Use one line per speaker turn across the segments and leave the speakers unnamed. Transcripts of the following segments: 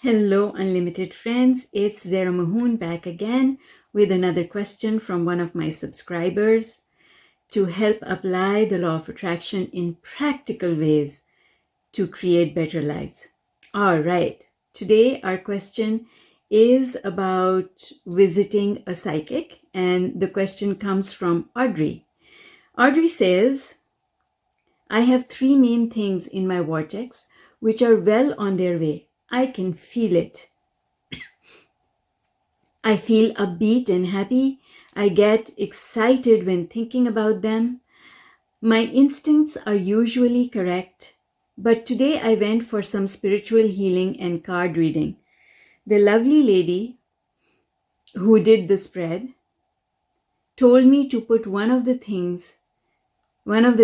Hello, unlimited friends. It's ZMAHOON back again with another question from one of my subscribers to help apply the law of attraction in practical ways to create better lives. All right. Today, our question is about visiting a psychic, and the question comes from Audrey. Audrey says, I have three main things in my vortex which are well on their way. I can feel it. I feel upbeat and happy. I get excited when thinking about them. My instincts are usually correct, but today I went for some spiritual healing and card reading. The lovely lady who did the spread told me to put one of the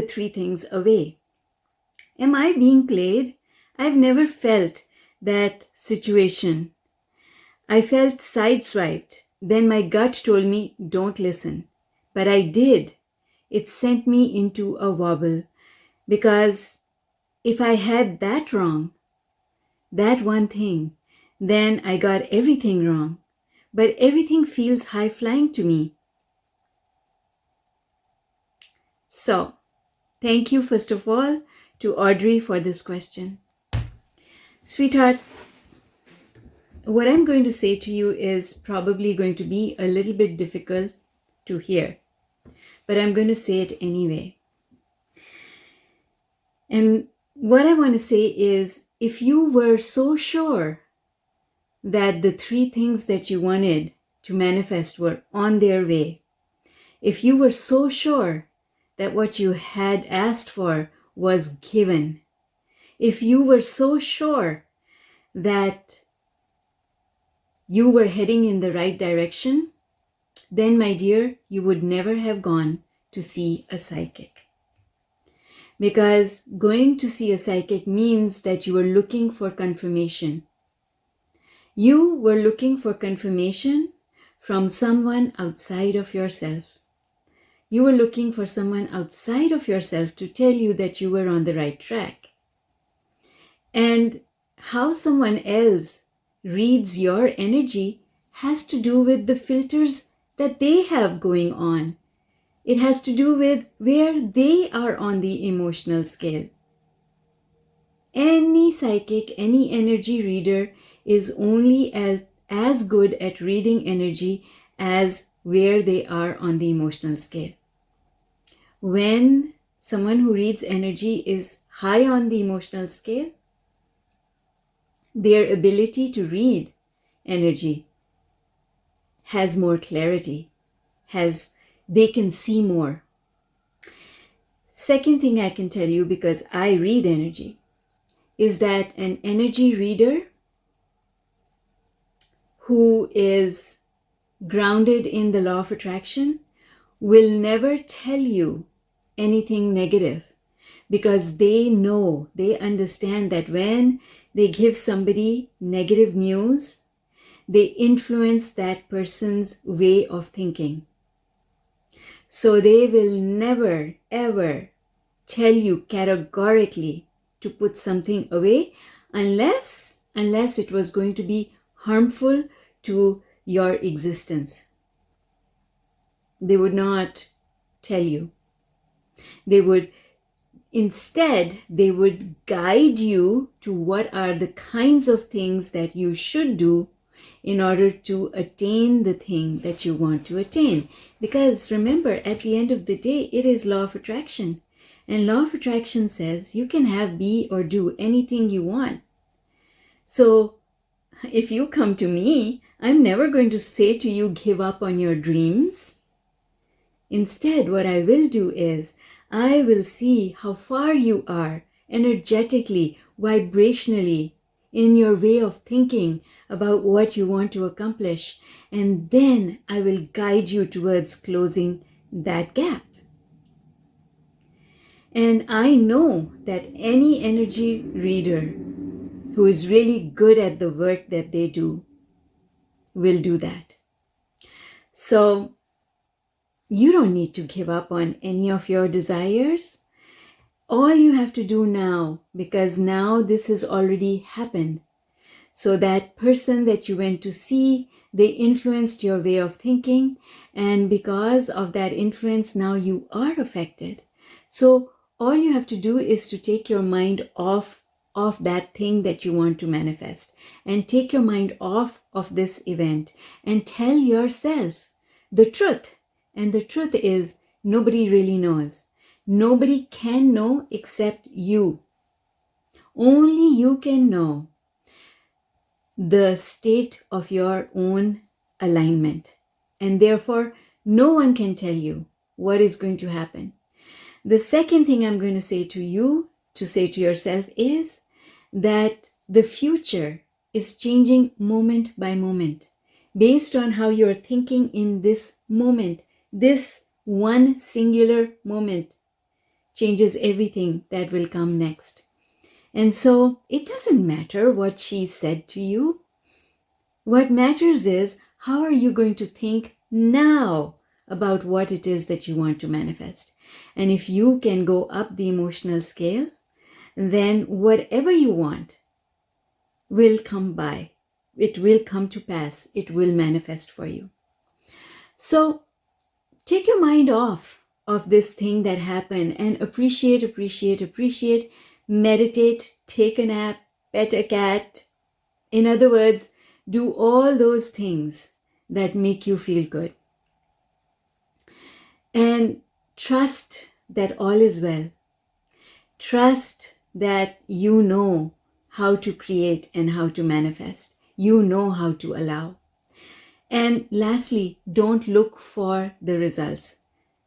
three things away. Am I being played? I've never felt that situation. I felt sideswiped. Then my gut told me, don't listen. But I did. It sent me into a wobble. Because if I had that wrong, that one thing, then I got everything wrong. But everything feels high-flying to me. So, thank you first of all to Audrey for this question. Sweetheart, what I'm going to say to you is probably going to be a little bit difficult to hear, but I'm going to say it anyway. And what I want to say is, if you were so sure that the three things that you wanted to manifest were on their way, if you were so sure that what you had asked for was given, if you were so sure that you were heading in the right direction, then, my dear, you would never have gone to see a psychic. Because going to see a psychic means that you were looking for confirmation. You were looking for confirmation from someone outside of yourself. You were looking for someone outside of yourself to tell you that you were on the right track. And how someone else reads your energy has to do with the filters that they have going on. It has to do with where they are on the emotional scale. Any psychic, any energy reader is only as good at reading energy as where they are on the emotional scale. When someone who reads energy is high on the emotional scale, their ability to read energy has more clarity, they can see more. Second thing I can tell you, because I read energy, is that an energy reader who is grounded in the law of attraction will never tell you anything negative, because they know, they understand that when they give somebody negative news, they influence that person's way of thinking. So they will never, ever tell you categorically to put something away unless it was going to be harmful to your existence. They would not tell you. Instead, they would guide you to what are the kinds of things that you should do in order to attain the thing that you want to attain. Because remember, at the end of the day, it is law of attraction. And law of attraction says you can have, be, or do anything you want. So if you come to me, I'm never going to say to you, give up on your dreams. Instead, what I will do is, I will see how far you are energetically, vibrationally, in your way of thinking about what you want to accomplish. And then I will guide you towards closing that gap. And I know that any energy reader who is really good at the work that they do will do that. So you don't need to give up on any of your desires. All you have to do now, because now this has already happened, So that person that you went to see, they influenced your way of thinking, and because of that influence, now you are affected. So all you have to do is to take your mind off of that thing that you want to manifest, and take your mind off of this event, and tell yourself the truth. And the truth is, nobody really knows. Nobody can know except you. Only you can know the state of your own alignment. And therefore, no one can tell you what is going to happen. The second thing I'm going to say to you, to say to yourself, is that the future is changing moment by moment based on how you're thinking in this moment. This one singular moment changes everything that will come next. And so it doesn't matter what she said to you. What matters is, how are you going to think now about what it is that you want to manifest? And if you can go up the emotional scale, then whatever you want will come by. It will come to pass. It will manifest for you. So take your mind off of this thing that happened and appreciate. Meditate, take a nap, pet a cat. In other words, do all those things that make you feel good. And trust that all is well. Trust that you know how to create and how to manifest. You know how to allow. And lastly, don't look for the results,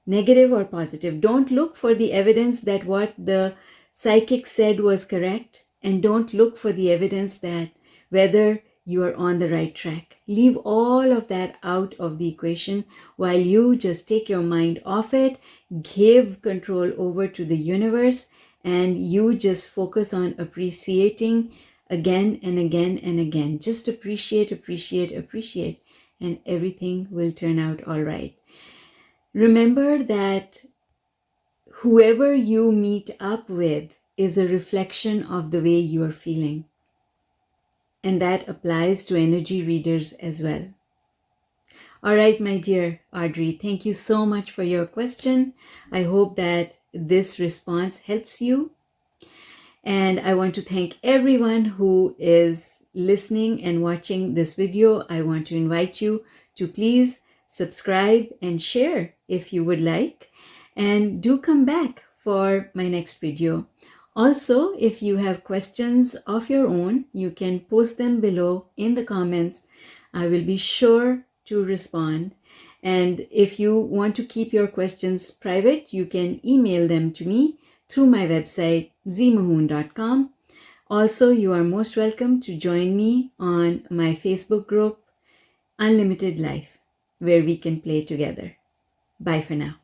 negative or positive. Don't look for the evidence that what the psychic said was correct, and don't look for the evidence that whether you are on the right track. Leave all of that out of the equation while you just take your mind off it, give control over to the universe, and you just focus on appreciating again and again and again. Just appreciate, and everything will turn out all right. Remember that whoever you meet up with is a reflection of the way you are feeling. And that applies to energy readers as well. All right, my dear Audrey, thank you so much for your question. I hope that this response helps you. And I want to thank everyone who is listening and watching this video. I want to invite you to please subscribe and share if you would like. And do come back for my next video. Also, if you have questions of your own, you can post them below in the comments. I will be sure to respond. And if you want to keep your questions private, you can email them to me through my website, ZMAHOON.com. Also, you are most welcome to join me on my Facebook group, Unlimited Life, where we can play together. Bye for now.